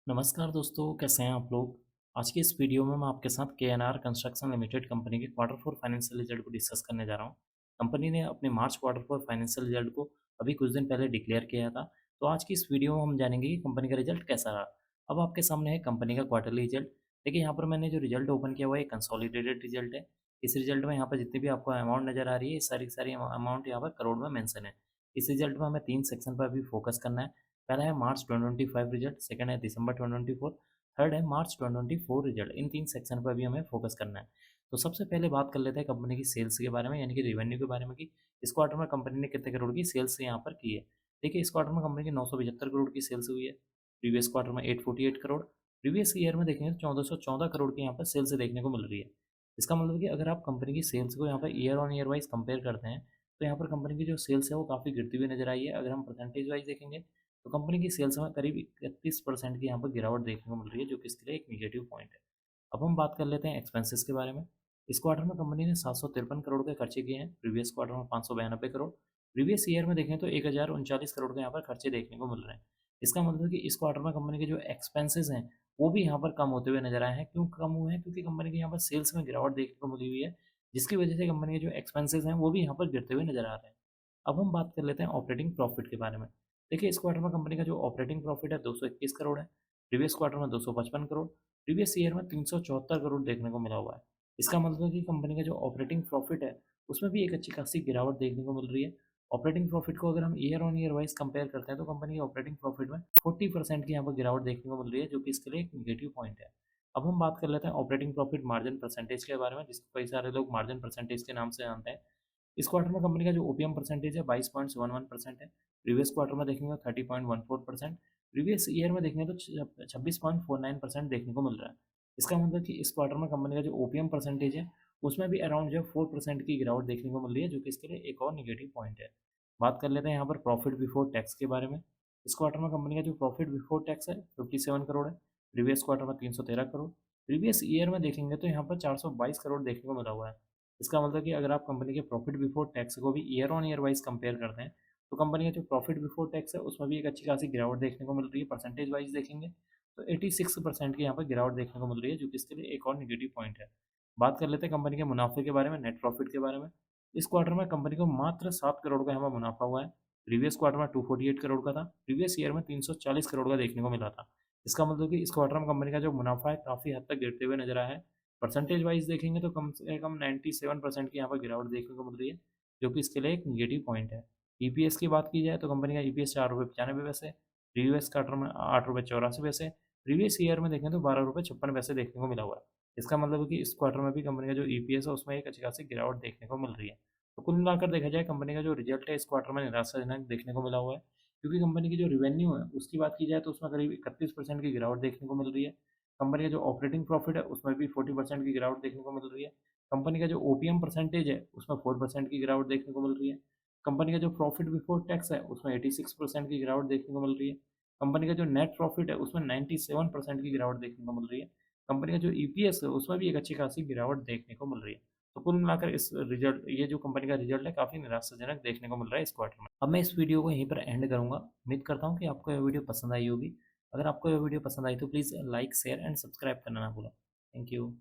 नमस्कार दोस्तों, कैसे हैं आप लोग? आज की इस वीडियो में मैं आपके साथ केएनआर कंस्ट्रक्शन लिमिटेड कंपनी के क्वार्टर फोर फाइनेंशियल रिजल्ट को डिस्कस करने जा रहा हूं। कंपनी ने अपने मार्च क्वार्टर फोर फाइनेंशियल रिजल्ट को अभी कुछ दिन पहले डिक्लेयर किया था। तो आज की इस वीडियो में हम जानेंगे कि कंपनी का रिजल्ट कैसा रहा। अब आपके सामने है कंपनी का क्वार्टरली रिजल्ट। देखिए, यहाँ पर मैंने जो रिजल्ट ओपन किया हुआ है कंसोलिडेटेड रिजल्ट है। इस रिजल्ट में यहाँ पर जितनी भी आपको अमाउंट नजर आ रही है, सारी सारी अमाउंट यहाँ पर करोड़ में मेंशन है। इस रिजल्ट में हमें तीन सेक्शन पर अभी फोकस करना है। पहला है मार्च 2025 रिजल्ट, सेकंड है दिसंबर 2024, थर्ड है मार्च 2024 रिजल्ट। इन तीन सेक्शन पर भी हमें फोकस करना है। तो सबसे पहले बात कर लेते हैं कंपनी की सेल्स के बारे में, यानी कि रेवेन्यू के बारे में, कि इस क्वार्टर में कंपनी ने कितने करोड़ की सेल्स यहाँ पर की है। देखिए, इस क्वार्टर में कंपनी की 975 करोड़ की सेल्स हुई है। प्रीवियस क्वार्टर में 848 करोड़। प्रीवियस ईयर में देखेंगे तो 1414 करोड़ की यहाँ पर सेल्स देखने को मिल रही है। इसका मतलब कि अगर आप कंपनी की सेल्स को यहाँ per year on year wise compare करते हैं, तो यहाँ पर कंपनी की जो सेल्स है वो काफ़ी गिरती हुई नजर आई है। अगर हम परसेंटेज वाइज देखेंगे तो कंपनी की सेल्स में करीब 31% की यहाँ पर गिरावट देखने को मिल रही है, जो कि इसके लिए एक निगेटिव पॉइंट है। अब हम बात कर लेते हैं एक्सपेंसेस के बारे में। इस क्वार्टर में कंपनी ने 753 करोड़ के खर्चे किए हैं। प्रीवियस क्वार्टर में 592 करोड़। प्रीवियस ईयर में देखें तो 1039 करोड़ के यहाँ पर खर्चे देखने को मिल रहे हैं। इसका मतलब है कि इस क्वार्टर में कंपनी के जो एक्सपेंसेस हैं वो भी यहाँ पर कम होते हुए नजर आए हैं। क्यों कम हुए हैं? क्योंकि कंपनी के यहाँ पर सेल्स में गिरावट देखने को मिली हुई है, जिसकी वजह से कंपनी के जो एक्सपेंसेस हैं वो भी यहाँ पर गिरते हुए नजर आ रहे हैं। अब हम बात कर लेते हैं ऑपरेटिंग प्रॉफिट के बारे में। देखिए, इस क्वार्टर में कंपनी का जो ऑपरेटिंग प्रॉफिट है 221 करोड़ है। प्रीवियस क्वार्टर में 255 करोड़। प्रीवियस ईयर में 374 करोड़ देखने को मिला हुआ है। इसका मतलब है कि कंपनी का जो ऑपरेटिंग प्रॉफिट है उसमें भी एक अच्छी खासी गिरावट देखने को मिल रही है। ऑपरेटिंग प्रॉफिट को अगर हम year on year wise compare करते हैं तो कंपनी के ऑपरेटिंग प्रॉफिट में 40% की यहाँ पर गिरावट देखने को मिल रही है, जो कि इसके लिए एक निगेटिव पॉइंट है। अब हम बात कर लेते हैं ऑपरेटिंग प्रॉफिट मार्जिन परसेंटेज के बारे में, जिसको कई सारे लोग मार्जिन परसेंटेज के नाम से जानते हैं। इस क्वार्टर में कंपनी का जो ओपीएम परसेंटेज है 22.11% है। प्रीवियस क्वार्टर में देखेंगे तो 30.14%। प्रीवियस ईयर में देखेंगे तो 26.49% देखने को मिल रहा है। इसका मतलब कि इस क्वार्टर में कंपनी का जो ओपीएम परसेंटेज है उसमें भी अराउंड जो 4% की गिरावट देखने को मिल रही है, जो कि इसके लिए एक और निगेटिव पॉइंट है। बात कर लेते हैं यहाँ पर प्रॉफिट बिफोर टैक्स के बारे में। इस क्वार्टर में कंपनी का जो प्रॉफिट बिफोर टैक्स है 57 करोड़ है। प्रीवियस क्वार्टर में 313 करोड़। प्रीवियस ईयर में देखेंगे तो यहाँ पर 422 करोड़ देखने को मिला हुआ है। इसका मतलब कि अगर आप कंपनी के प्रॉफिट बिफोर टैक्स को भी year on year wise compare करते हैं तो कंपनी का जो प्रॉफिट बिफोर टैक्स है उसमें भी एक अच्छी खासी गिरावट देखने को मिल रही है। परसेंटेज वाइज देखेंगे तो 86% की यहाँ पर गिरावट देखने को मिल रही है, जो कि इसके लिए एक और निगेटिव पॉइंट है। बात कर लेते हैं कंपनी के मुनाफे के बारे में, नेट प्रॉफिट के बारे में। इस क्वार्टर में कंपनी को मात्र 7 करोड़ का यहाँ पर मुनाफा हुआ है। प्रीवियस क्वार्टर में 248 करोड़ का था। प्रीवियस ईयर में 340 करोड़ का देखने को मिला था। इसका मतलब कि इस क्वार्टर में कंपनी का जो मुनाफा है काफ़ी हद तक गिरते हुए नजर आया है। परसेंटेज वाइज देखेंगे तो कम से कम 97% की यहाँ पर गिरावट देखने को मिल रही है, जो कि इसके लिए एक निगेटिव पॉइंट है। ईपीएस की बात की जाए तो कंपनी का ईपीएस 4 रुपये 95 पैसे। प्रीवियस क्वार्टर में 8 रुपये 84 पैसे। प्रीवियस ईयर में देखें तो 12 रुपये 56 पैसे देखने को मिला हुआ है। इसका मतलब है कि इस क्वार्टर में भी कंपनी का जो ईपीएस है उसमें एक अच्छी खासी गिरावट देखने को मिल रही है। तो कुल मिलाकर देखा जाए कंपनी का जो रिजल्ट है इस क्वार्टर में निराशाजनक देखने को मिला हुआ है, क्योंकि कंपनी की जो रिवेन्यू है उसकी बात की जाए तो उसमें करीब 31% की गिरावट देखने को मिल रही है। कंपनी का जो ऑपरेटिंग प्रॉफिट है उसमें भी 40% की गिरावट देखने को मिल रही है। कंपनी का जो ओपीएम परसेंटेज है उसमें 4% की गिरावट देखने को मिल रही है। कंपनी का जो प्रॉफिट बिफोर टैक्स है उसमें 86% की गिरावट देखने को मिल रही है। कंपनी का जो नेट प्रॉफिट है उसमें 97% की गिरावट देखने को मिल रही है। कंपनी का जो ईपीएस है उसमें भी एक अच्छी खासी गिरावट देखने को मिल रही है। तो कुल मिलाकर इस रिजल्ट ये जो कंपनी का रिजल्ट है काफ़ी निराशाजनक देखने को मिल रहा है इस क्वार्टर में। अब मैं इस वीडियो को यहीं पर एंड करूंगा। उम्मीद करता हूँ कि आपको यह वीडियो पसंद आई होगी। अगर आपको यह वीडियो पसंद आई तो please like share and subscribe करना ना भूलें। Thank you.